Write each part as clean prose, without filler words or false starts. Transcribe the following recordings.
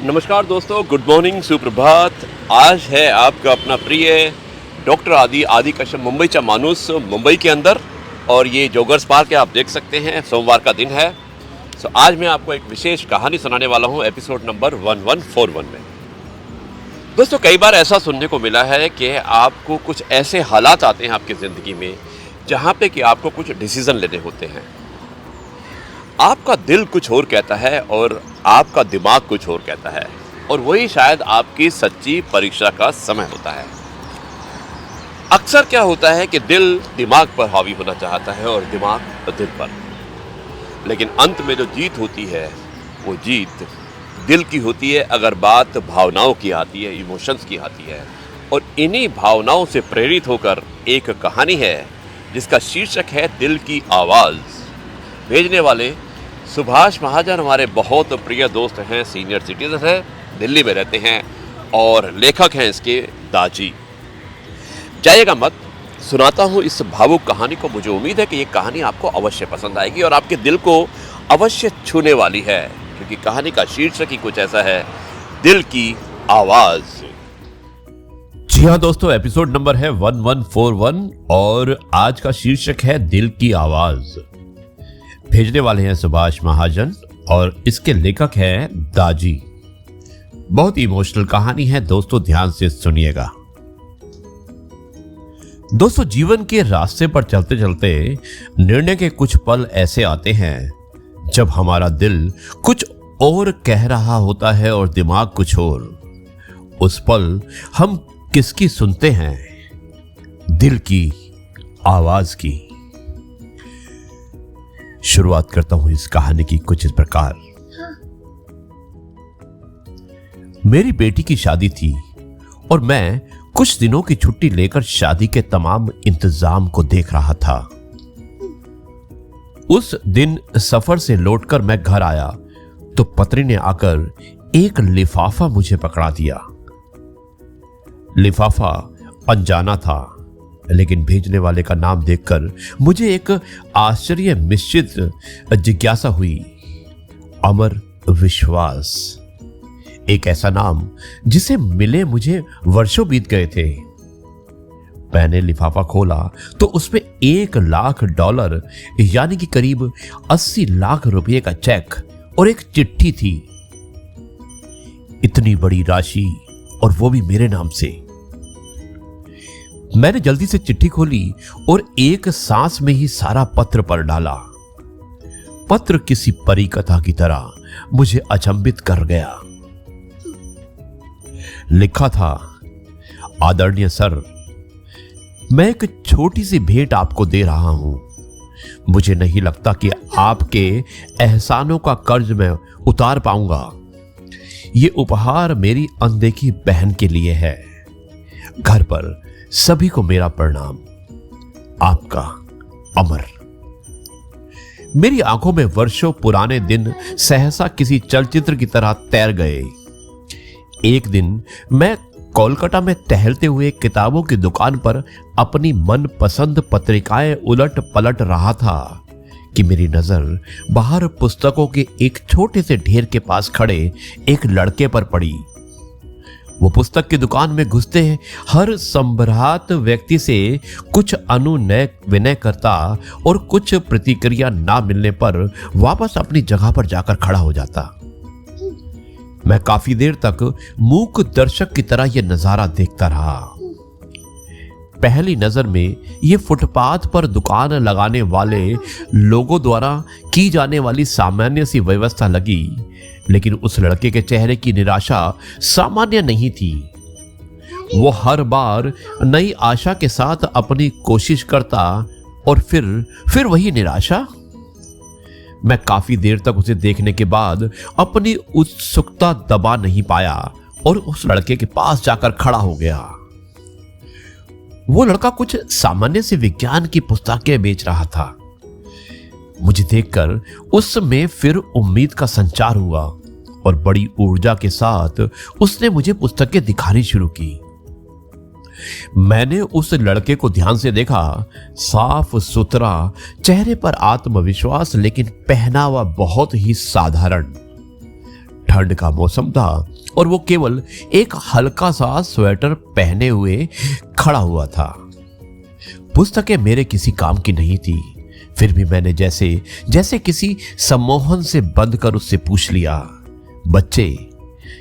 नमस्कार दोस्तों, good morning, सुप्रभात। आज है आपका अपना प्रिय डॉक्टर आदि कश्यप मुंबईचा माणूस मुंबई के अंदर, और ये जोगर्स पार्क है, आप देख सकते हैं। सोमवार का दिन है। आज मैं आपको एक विशेष कहानी सुनाने वाला हूँ एपिसोड नंबर 1141 में। दोस्तों, कई बार ऐसा सुनने को मिला है कि आपको कुछ ऐसे हालात आते हैं आपकी ज़िंदगी में जहाँ पे कि आपको कुछ डिसीज़न लेने होते हैं। आपका दिल कुछ और कहता है और आपका दिमाग कुछ और कहता है, और वही शायद आपकी सच्ची परीक्षा का समय होता है। अक्सर क्या होता है कि दिल दिमाग पर हावी होना चाहता है और दिमाग दिल पर, लेकिन अंत में जो जीत होती है वो जीत दिल की होती है। अगर बात भावनाओं की आती है, इमोशंस की आती है, और इन्हीं भावनाओं से प्रेरित होकर एक कहानी है जिसका शीर्षक है दिल की आवाज़। भेजने वाले सुभाष महाजन हमारे बहुत प्रिय दोस्त हैं, सीनियर सिटीजन हैं, दिल्ली में रहते हैं, और लेखक हैं इसके दाजी। जाइएगा मत, सुनाता हूँ इस भावुक कहानी को। मुझे उम्मीद है कि ये कहानी आपको अवश्य पसंद आएगी और आपके दिल को अवश्य छूने वाली है, क्योंकि कहानी का शीर्षक ही कुछ ऐसा है, दिल की आवाज़। जी हाँ दोस्तों, एपिसोड नंबर है 1141 और आज का शीर्षक है दिल की आवाज़। भेजने वाले हैं सुभाष महाजन और इसके लेखक हैं दाजी। बहुत इमोशनल कहानी है दोस्तों, ध्यान से सुनिएगा। दोस्तों, जीवन के रास्ते पर चलते चलते निर्णय के कुछ पल ऐसे आते हैं जब हमारा दिल कुछ और कह रहा होता है और दिमाग कुछ और। उस पल हम किसकी सुनते हैं? दिल की आवाज की। शुरुआत करता हूं इस कहानी की कुछ इस प्रकार। मेरी बेटी की शादी थी और मैं कुछ दिनों की छुट्टी लेकर शादी के तमाम इंतजाम को देख रहा था। उस दिन सफर से लौटकर मैं घर आया तो पत्नी ने आकर एक लिफाफा मुझे पकड़ा दिया। लिफाफा अनजाना था, लेकिन भेजने वाले का नाम देखकर मुझे एक आश्चर्य मिश्रित जिज्ञासा हुई। अमर विश्वास, एक ऐसा नाम जिसे मिले मुझे वर्षों बीत गए थे। मैंने लिफाफा खोला तो उसमें $1,00,000 यानी कि करीब 80 लाख रुपए का चेक और एक चिट्ठी थी। इतनी बड़ी राशि, और वो भी मेरे नाम से। मैंने जल्दी से चिट्ठी खोली और एक सांस में ही सारा पत्र पढ़ डाला। पत्र किसी परी कथा की तरह मुझे अचंभित कर गया। लिखा था, आदरणीय सर, मैं एक छोटी सी भेंट आपको दे रहा हूं। मुझे नहीं लगता कि आपके एहसानों का कर्ज मैं उतार पाऊंगा। ये उपहार मेरी अनदेखी बहन के लिए है। घर पर सभी को मेरा प्रणाम। आपका अमर। मेरी आंखों में वर्षों पुराने दिन सहसा किसी चलचित्र की तरह तैर गए। एक दिन मैं कोलकाता में टहलते हुए किताबों की दुकान पर अपनी मनपसंद पत्रिकाएं उलट पलट रहा था कि मेरी नजर बाहर पुस्तकों के एक छोटे से ढेर के पास खड़े एक लड़के पर पड़ी। वो पुस्तक की दुकान में घुसते हर संभ्रात व्यक्ति से कुछ अनुनय विनय करता और कुछ प्रतिक्रिया ना मिलने पर वापस अपनी जगह पर जाकर खड़ा हो जाता। मैं काफी देर तक मूक दर्शक की तरह यह नजारा देखता रहा। पहली नजर में यह फुटपाथ पर दुकान लगाने वाले लोगों द्वारा की जाने वाली सामान्य सी व्यवस्था लगी, लेकिन उस लड़के के चेहरे की निराशा सामान्य नहीं थी। वो हर बार नई आशा के साथ अपनी कोशिश करता और फिर वही निराशा। मैं काफी देर तक उसे देखने के बाद अपनी उत्सुकता दबा नहीं पाया और उस लड़के के पास जाकर खड़ा हो गया। वो लड़का कुछ सामान्य से विज्ञान की पुस्तकें बेच रहा था। मुझे देखकर उसमें फिर उम्मीद का संचार हुआ और बड़ी ऊर्जा के साथ उसने मुझे पुस्तकें दिखानी शुरू की। मैंने उस लड़के को ध्यान से देखा। साफ सुथरा, चेहरे पर आत्मविश्वास, लेकिन पहनावा बहुत ही साधारण। ठंड का मौसम था और वो केवल एक हल्का सा स्वेटर पहने हुए खड़ा हुआ था। पुस्तकें मेरे किसी काम की नहीं थी, फिर भी मैंने जैसे जैसे किसी सम्मोहन से बंद कर उससे पूछ लिया, बच्चे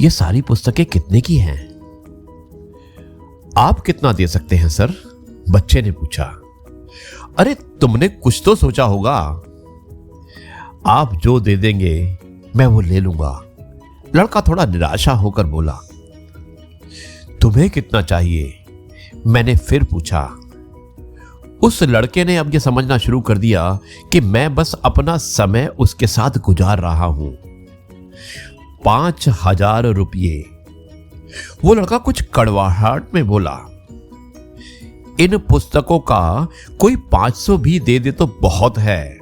ये सारी पुस्तकें कितने की हैं? आप कितना दे सकते हैं सर? बच्चे ने पूछा। अरे तुमने कुछ तो सोचा होगा। आप जो दे देंगे मैं वो ले लूंगा, लड़का थोड़ा निराशा होकर बोला। तुम्हें कितना चाहिए? मैंने फिर पूछा। उस लड़के ने अब यह समझना शुरू कर दिया कि मैं बस अपना समय उसके साथ गुजार रहा हूं। 5,000 रुपये। वो लड़का कुछ कड़वाहट में बोला। इन पुस्तकों का कोई 500 भी दे दे तो बहुत है।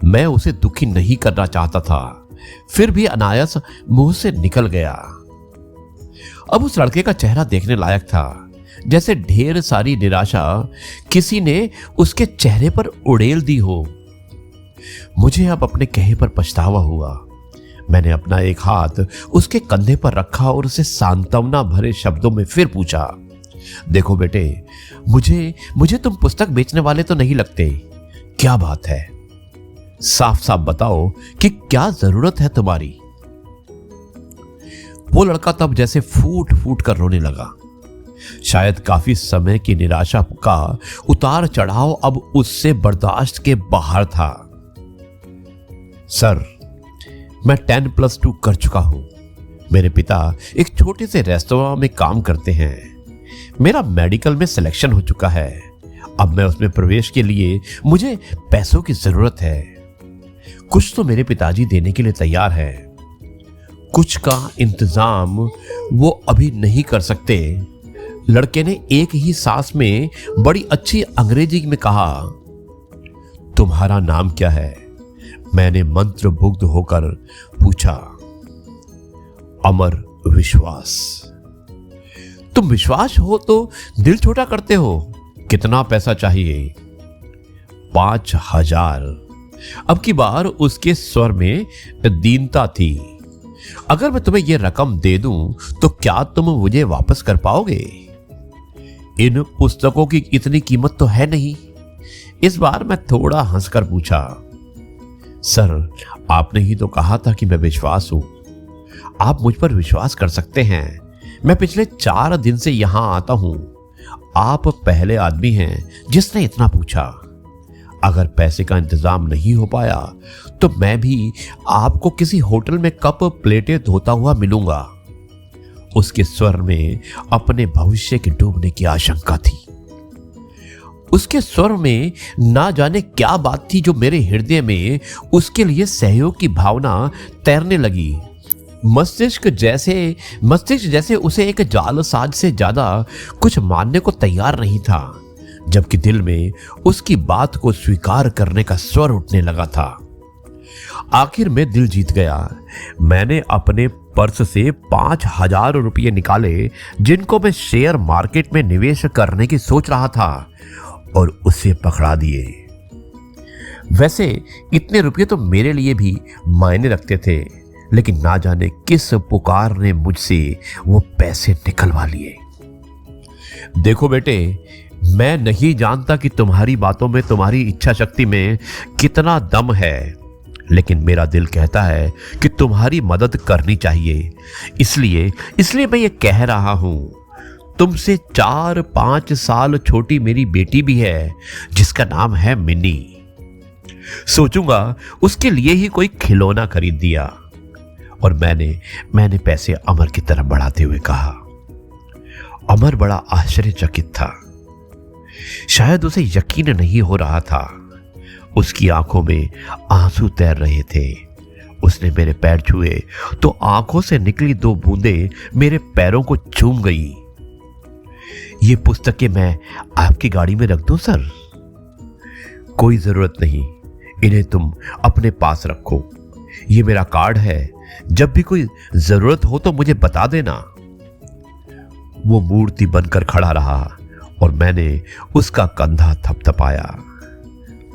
मैं उसे दुखी नहीं करना चाहता था, फिर भी अनायास मुंह से निकल गया। अब उस लड़के का चेहरा देखने लायक था, जैसे ढेर सारी निराशा किसी ने उसके चेहरे पर उड़ेल दी हो। मुझे अब अपने कहे पर पछतावा हुआ। मैंने अपना एक हाथ उसके कंधे पर रखा और उसे सांत्वना भरे शब्दों में फिर पूछा, देखो बेटे, मुझे तुम पुस्तक बेचने वाले तो नहीं लगते। क्या बात है? साफ साफ बताओ कि क्या जरूरत है तुम्हारी? वो लड़का तब जैसे फूट फूट कर रोने लगा। शायद काफी समय की निराशा का उतार चढ़ाव अब उससे बर्दाश्त के बाहर था। सर, मैं 10+2 कर चुका हूं। मेरे पिता एक छोटे से रेस्तोरां में काम करते हैं। मेरा मेडिकल में सिलेक्शन हो चुका है। अब मैं उसमें प्रवेश के लिए मुझे पैसों की जरूरत है। कुछ तो मेरे पिताजी देने के लिए तैयार है, कुछ का इंतजाम वो अभी नहीं कर सकते। लड़के ने एक ही सांस में बड़ी अच्छी अंग्रेजी में कहा, तुम्हारा नाम क्या है? मैंने मंत्रमुग्ध होकर पूछा। अमर विश्वास। तुम विश्वास हो तो दिल छोटा करते हो। कितना पैसा चाहिए? 5,000। अब की बार उसके स्वर में दीनता थी। अगर मैं तुम्हें यह रकम दे दूं तो क्या तुम मुझे वापस कर पाओगे? इन पुस्तकों की इतनी कीमत तो है नहीं। इस बार मैं थोड़ा हंसकर पूछा। सर, आपने ही तो कहा था कि मैं विश्वास हूं। आप मुझ पर विश्वास कर सकते हैं। मैं पिछले 4 दिन से यहां आता हूं। आप पहले आदमी हैं जिसने इतना पूछा। अगर पैसे का इंतजाम नहीं हो पाया तो मैं भी आपको किसी होटल में कप प्लेटें धोता हुआ मिलूंगा। उसके स्वर में अपने भविष्य के डूबने की आशंका थी। उसके स्वर में ना जाने क्या बात थी जो मेरे हृदय में उसके लिए सहयोग की भावना तैरने लगी। मस्तिष्क जैसे उसे एक जालसाज से ज्यादा कुछ मानने को तैयार नहीं था, जबकि दिल में उसकी बात को स्वीकार करने का स्वर उठने लगा था। आखिर में दिल जीत गया। मैंने अपने पर्स से 5,000 रुपये निकाले, जिनको मैं शेयर मार्केट में निवेश करने की सोच रहा था, और उसे पकड़ा दिए। वैसे इतने रुपये तो मेरे लिए भी मायने रखते थे, लेकिन ना जाने किस पुकार ने मुझसे वो पैसे निकलवा लिए। देखो बेटे, मैं नहीं जानता कि तुम्हारी बातों में, तुम्हारी इच्छा शक्ति में कितना दम है, लेकिन मेरा दिल कहता है कि तुम्हारी मदद करनी चाहिए। इसलिए मैं ये कह रहा हूं। तुमसे 4-5 साल छोटी मेरी बेटी भी है, जिसका नाम है मिनी। सोचूंगा उसके लिए ही कोई खिलौना खरीद दिया। और मैंने पैसे अमर की तरफ बढ़ाते हुए कहा। अमर बड़ा आश्चर्यचकित था। शायद उसे यकीन नहीं हो रहा था। उसकी आंखों में आंसू तैर रहे थे। उसने मेरे पैर छुए तो आंखों से निकली 2 बूंदें मेरे पैरों को चूम गई। ये पुस्तकें मैं आपकी गाड़ी में रख दूं सर? कोई जरूरत नहीं, इन्हें तुम अपने पास रखो। ये मेरा कार्ड है, जब भी कोई जरूरत हो तो मुझे बता देना। वो मूर्ति बनकर खड़ा रहा और मैंने उसका कंधा थपथपाया।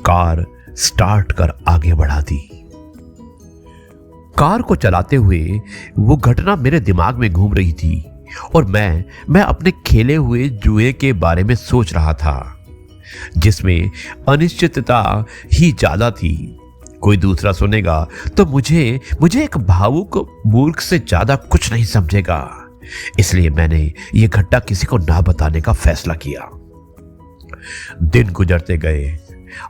कार स्टार्ट कर आगे बढ़ा दी। कार को चलाते हुए वो घटना मेरे दिमाग में घूम रही थी और मैं अपने खेले हुए जुए के बारे में सोच रहा था, जिसमें अनिश्चितता ही ज्यादा थी। कोई दूसरा सुनेगा तो मुझे एक भावुक मूर्ख से ज्यादा कुछ नहीं समझेगा, इसलिए मैंने ये घटना किसी को ना बताने का फैसला किया। दिन गुजरते गए।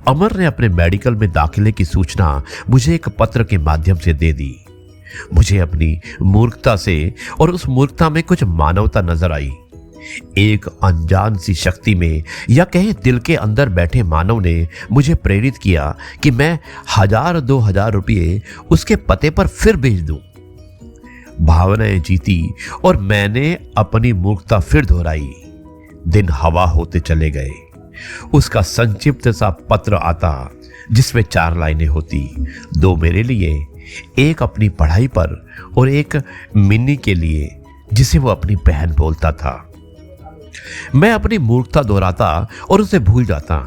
अमर ने अपने मेडिकल में दाखिले की सूचना मुझे एक पत्र के माध्यम से दे दी। मुझे अपनी मूर्खता से और उस मूर्खता में कुछ मानवता नजर आई। एक अनजान सी शक्ति में या कहीं दिल के अंदर बैठे मानव ने मुझे प्रेरित किया कि मैं 1000-2000 रुपये उसके पते पर फिर भेज दूं। भावनाएं जीती और मैंने अपनी मूर्खता फिर दोहराई। दिन हवा होते चले गए। उसका संक्षिप्त सा पत्र आता जिसमें 4 लाइनें होती, 2 मेरे लिए, एक अपनी पढ़ाई पर और एक मिन्नी के लिए जिसे वो अपनी बहन बोलता था। मैं अपनी मूर्खता दोहराता और उसे भूल जाता।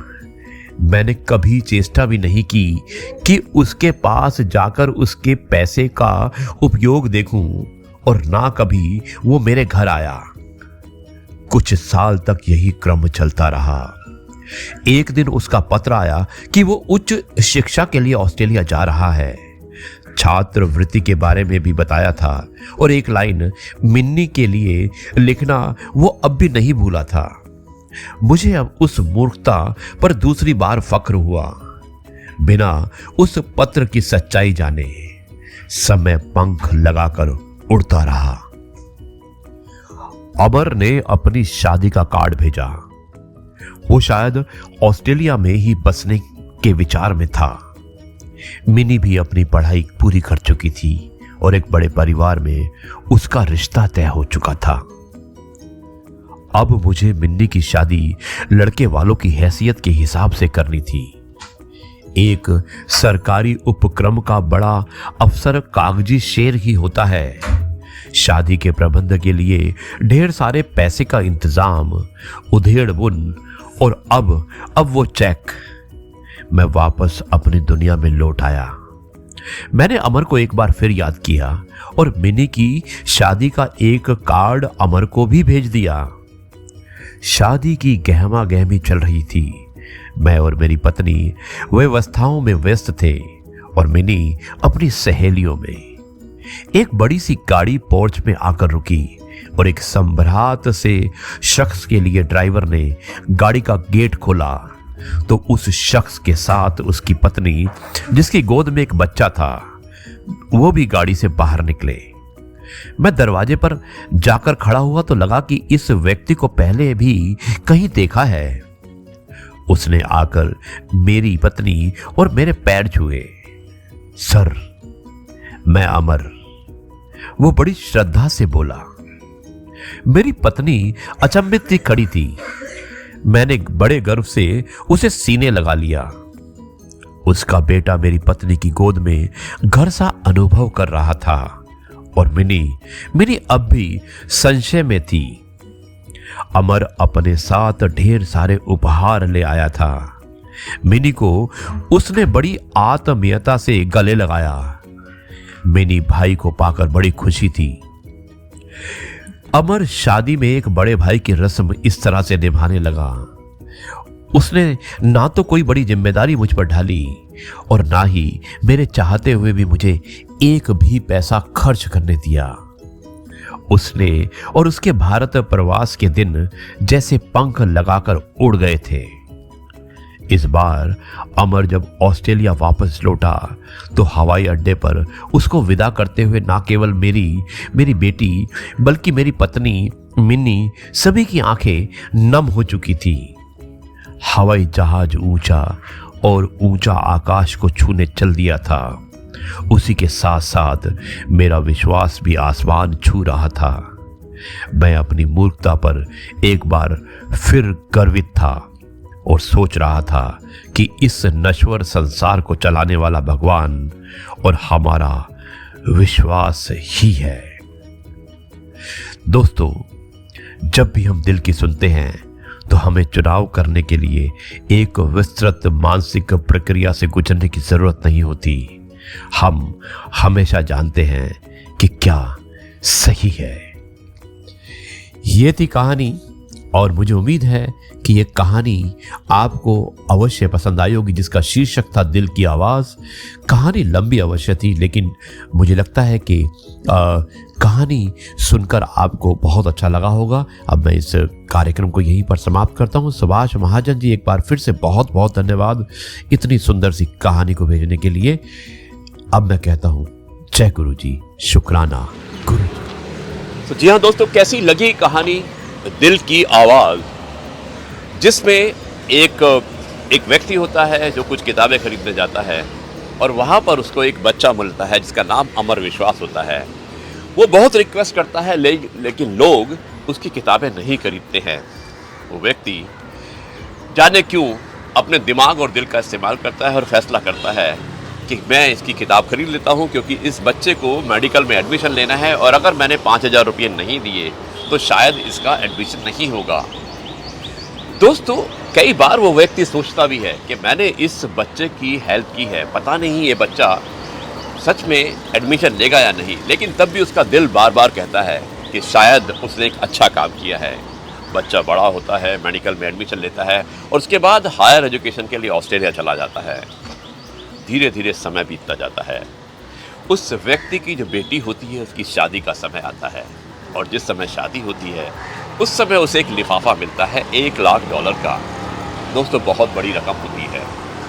मैंने कभी चेष्टा भी नहीं की कि उसके पास जाकर उसके पैसे का उपयोग देखूं और ना कभी वो मेरे घर आया। कुछ साल तक यही क्रम चलता रहा। एक दिन उसका पत्र आया कि वो उच्च शिक्षा के लिए ऑस्ट्रेलिया जा रहा है। छात्रवृत्ति के बारे में भी बताया था और एक लाइन मिन्नी के लिए लिखना वो अब भी नहीं भूला था। मुझे अब उस मूर्खता पर दूसरी बार फक्र हुआ। बिना उस पत्र की सच्चाई जाने समय पंख लगाकर उड़ता रहा। अमर ने अपनी शादी का कार्ड भेजा। वो शायद ऑस्ट्रेलिया में ही बसने के विचार में था। मिनी भी अपनी पढ़ाई पूरी कर चुकी थी और एक बड़े परिवार में उसका रिश्ता तय हो चुका था। अब मुझे मिन्नी की शादी लड़के वालों की हैसियत के हिसाब से करनी थी। एक सरकारी उपक्रम का बड़ा अफसर कागजी शेर ही होता है। शादी के प्रबंध के लिए ढेर सारे पैसे का इंतजाम, उधेड़ बुन और अब वो चेक। मैं वापस अपनी दुनिया में लौट आया। मैंने अमर को एक बार फिर याद किया और मिनी की शादी का एक कार्ड अमर को भी भेज दिया। शादी की गहमा गहमी चल रही थी। मैं और मेरी पत्नी व्यवस्थाओं में व्यस्त थे और मिनी अपनी सहेलियों में। एक बड़ी सी गाड़ी पोर्च में आकर रुकी और एक संभ्रात से शख्स के लिए ड्राइवर ने गाड़ी का गेट खोला तो उस शख्स के साथ उसकी पत्नी, जिसकी गोद में एक बच्चा था, वो भी गाड़ी से बाहर निकले। मैं दरवाजे पर जाकर खड़ा हुआ तो लगा कि इस व्यक्ति को पहले भी कहीं देखा है। उसने आकर मेरी पत्नी और मेरे पैर छुए। सर, मैं अमर, वो बड़ी श्रद्धा से बोला। मेरी पत्नी अचंभित सी खड़ी थी। मैंने बड़े गर्व से उसे सीने लगा लिया। उसका बेटा मेरी पत्नी की गोद में घर सा अनुभव कर रहा था और मिनी अब भी संशय में थी। अमर अपने साथ ढेर सारे उपहार ले आया था। मिनी को उसने बड़ी आत्मीयता से गले लगाया। मिनी भाई को पाकर बड़ी खुशी थी। अमर शादी में एक बड़े भाई की रस्म इस तरह से निभाने लगा। उसने ना तो कोई बड़ी जिम्मेदारी मुझ पर ढाली और ना ही मेरे चाहते हुए भी मुझे एक भी पैसा खर्च करने दिया। उसने और उसके भारत प्रवास के दिन जैसे पंख लगाकर उड़ गए थे। इस बार अमर जब ऑस्ट्रेलिया वापस लौटा तो हवाई अड्डे पर उसको विदा करते हुए ना केवल मेरी बेटी बल्कि मेरी पत्नी मिन्नी सभी की आंखें नम हो चुकी थी। हवाई जहाज ऊंचा और ऊंचा आकाश को छूने चल दिया था। उसी के साथ साथ मेरा विश्वास भी आसमान छू रहा था। मैं अपनी मूर्खता पर एक बार फिर गर्वित था और सोच रहा था कि इस नश्वर संसार को चलाने वाला भगवान और हमारा विश्वास ही है। दोस्तों, जब भी हम दिल की सुनते हैं तो हमें चुनाव करने के लिए एक विस्तृत मानसिक प्रक्रिया से गुजरने की जरूरत नहीं होती। हम हमेशा जानते हैं कि क्या सही है। ये थी कहानी, और मुझे उम्मीद है कि ये कहानी आपको अवश्य पसंद आई होगी, जिसका शीर्षक था दिल की आवाज़। कहानी लंबी अवश्य थी, लेकिन मुझे लगता है कि कहानी सुनकर आपको बहुत अच्छा लगा होगा। अब मैं इस कार्यक्रम को यहीं पर समाप्त करता हूँ। सुभाष महाजन जी, एक बार फिर से बहुत बहुत धन्यवाद इतनी सुंदर सी कहानी को भेजने के लिए। अब मैं कहता हूँ जय गुरु जी, शुक्राना गुरु जी। तो जी हाँ दोस्तों, कैसी लगी कहानी दिल की आवाज़, जिसमें एक व्यक्ति होता है जो कुछ किताबें खरीदने जाता है और वहाँ पर उसको एक बच्चा मिलता है जिसका नाम अमर विश्वास होता है। वो बहुत रिक्वेस्ट करता है, लेकिन लोग उसकी किताबें नहीं खरीदते हैं। वो व्यक्ति जाने क्यों अपने दिमाग और दिल का इस्तेमाल करता है और फैसला करता है कि मैं इसकी किताब खरीद लेता हूँ, क्योंकि इस बच्चे को मेडिकल में एडमिशन लेना है और अगर मैंने 5,000 रुपये नहीं दिए तो शायद इसका एडमिशन नहीं होगा। दोस्तों, कई बार वो व्यक्ति सोचता भी है कि मैंने इस बच्चे की हेल्प की है, पता नहीं ये बच्चा सच में एडमिशन लेगा या नहीं, लेकिन तब भी उसका दिल बार बार कहता है कि शायद उसने एक अच्छा काम किया है। बच्चा बड़ा होता है, मेडिकल में एडमिशन लेता है और उसके बाद हायर एजुकेशन के लिए ऑस्ट्रेलिया चला जाता है। धीरे धीरे समय बीतता जाता है। उस व्यक्ति की जो बेटी होती है उसकी शादी का समय आता है, और जिस समय शादी होती है उस समय उसे एक लिफाफा मिलता है $1,00,000 का। दोस्तों, बहुत बड़ी रकम होती है।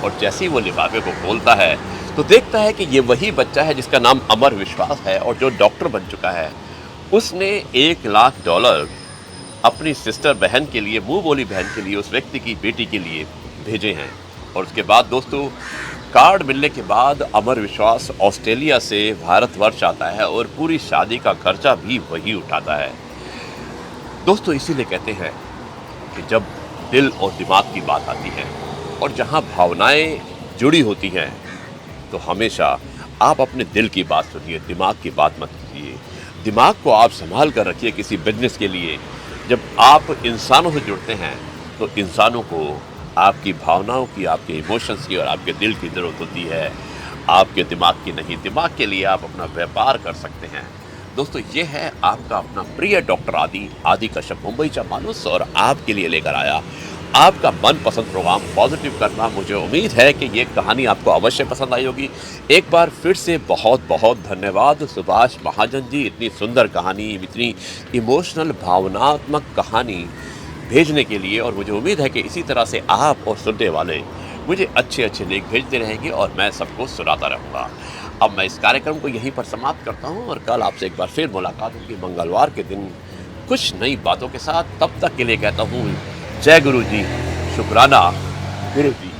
और जैसे ही वो लिफाफे को खोलता है तो देखता है कि ये वही बच्चा है जिसका नाम अमर विश्वास है और जो डॉक्टर बन चुका है। उसने $1,00,000 अपनी सिस्टर बहन के लिए, मुंह बोली बहन के लिए, उस व्यक्ति की बेटी के लिए भेजे हैं। और उसके बाद दोस्तों, कार्ड मिलने के बाद अमर विश्वास ऑस्ट्रेलिया से भारतवर्ष आता है और पूरी शादी का खर्चा भी वही उठाता है। दोस्तों, इसीलिए कहते हैं कि जब दिल और दिमाग की बात आती है और जहां भावनाएं जुड़ी होती हैं तो हमेशा आप अपने दिल की बात सुनिए, दिमाग की बात मत कीजिए। दिमाग को आप संभाल कर रखिए किसी बिजनेस के लिए। जब आप इंसानों से जुड़ते हैं तो इंसानों को आपकी भावनाओं की, आपके इमोशंस की और आपके दिल की ज़रूरत होती है, आपके दिमाग की नहीं। दिमाग के लिए आप अपना व्यापार कर सकते हैं। दोस्तों, ये है आपका अपना प्रिय डॉक्टर आदि कश्यप मुंबईचा माणूस, और आपके लिए लेकर आया आपका मनपसंद प्रोग्राम पॉजिटिव करना। मुझे उम्मीद है कि ये कहानी आपको अवश्य पसंद आई होगी। एक बार फिर से बहुत बहुत धन्यवाद सुभाष महाजन जी, इतनी सुंदर कहानी, इतनी इमोशनल भावनात्मक कहानी भेजने के लिए। और मुझे उम्मीद है कि इसी तरह से आप और सुनने वाले मुझे अच्छे अच्छे लेख भेजते रहेंगे और मैं सबको सुनाता रहूँगा। अब मैं इस कार्यक्रम को यहीं पर समाप्त करता हूँ और कल आपसे एक बार फिर मुलाकात होगी मंगलवार के दिन कुछ नई बातों के साथ। तब तक के लिए कहता हूँ जय गुरु जी, शुक्राना गुरु जी।